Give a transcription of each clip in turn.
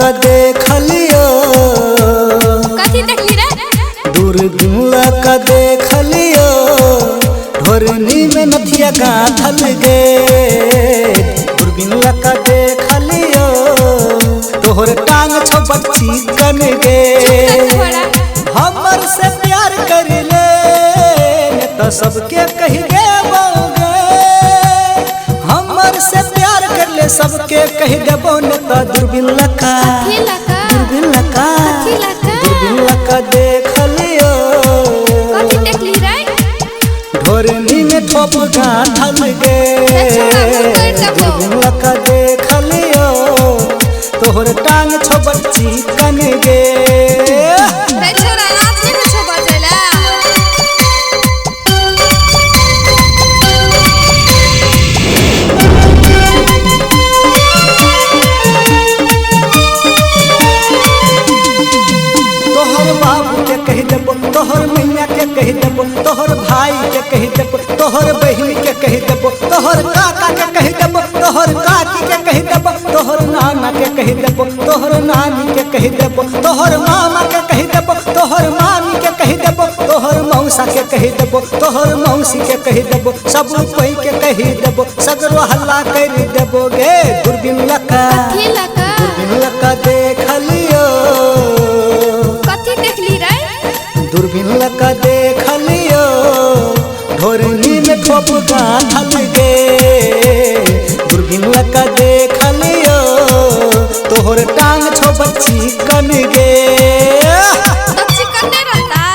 लका देख लियो कथी देखली रे दूरबीन लका देख लियो ढोरनी में नथिया गाथल गे दूरबीन लका देख लियो तोहर टांग छो बच्ची कन गे हमर से प्यार कर ले तो सबके कही गे हमर से प्यार कर ले सबके कही देबो न तो दूरबीन लका दूरबीन लका दूरबीन लका देख लियो कथी देखली रे ढोरनी में ठोप गाथल गे दूरबीन लका देख लियो तोहर टांग छो बच्ची कन गे तोहर मैया के कही देबो तोहर भाई के कही देबो तोहर बहिन के कही देबो तोहर काका के कही देबो तोहर काकी के कही देबो तोहर नाना के कही देबो तोहर नानी के कही देबो तोहर मामा के कही देबो तोहर मामी के कही देबो तोहर मौसा के कही देबो तोहर मौसी के कही देबो सब कोई के कही देबो सगरो हल्ला कर देबो गे दूरबीन लका दूरबीन लका देख लियो कथी देखली रे दूरबीन लका देख लियो ढोरनी में ठोप गाथल गे दूरबीन लका देख लियो तोहर टांग छो बच्ची कन गे बच्ची कन्ने रहता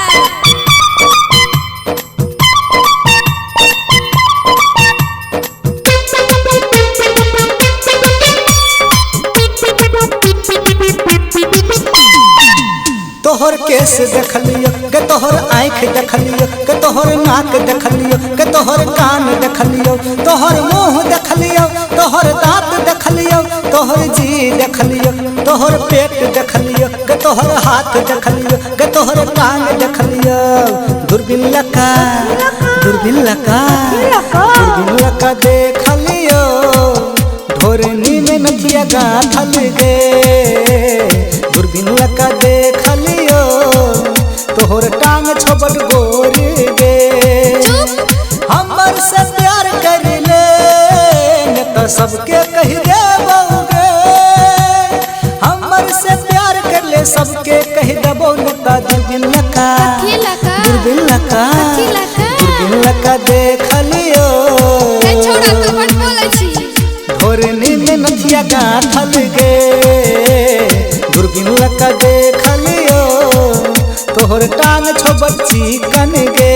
तोहर केस देख लियो के तोहर आँख देख लियो के तोहर नाक देख लियो के तोहर कान देख लियो तोहर मुँह देख लियो तोहर दांत देख लियो तोहर जी देख लियो तोहर पेट देख लियो के तोहर हाथ देख लियो के तोहर टांग देख लियो दूरबीन लका दूरबीन लका दूरबीन लका देख लियो ढोरनी में नथिया गाथल गे दूरबीन लका देख लियो तोहर टांग छो बड़ गोर गे हमर से प्यार कर ले न तो सबके कही देबो गे हमर से प्यार कर ले सबके कही देबो न तो दूरबीन लका दूरबीन लका दूरबीन लका देख लियो ढोरनी में नथिया गाथल गे दूरबीन लका देख लियो तोहर टांग छो बच्ची कन गे।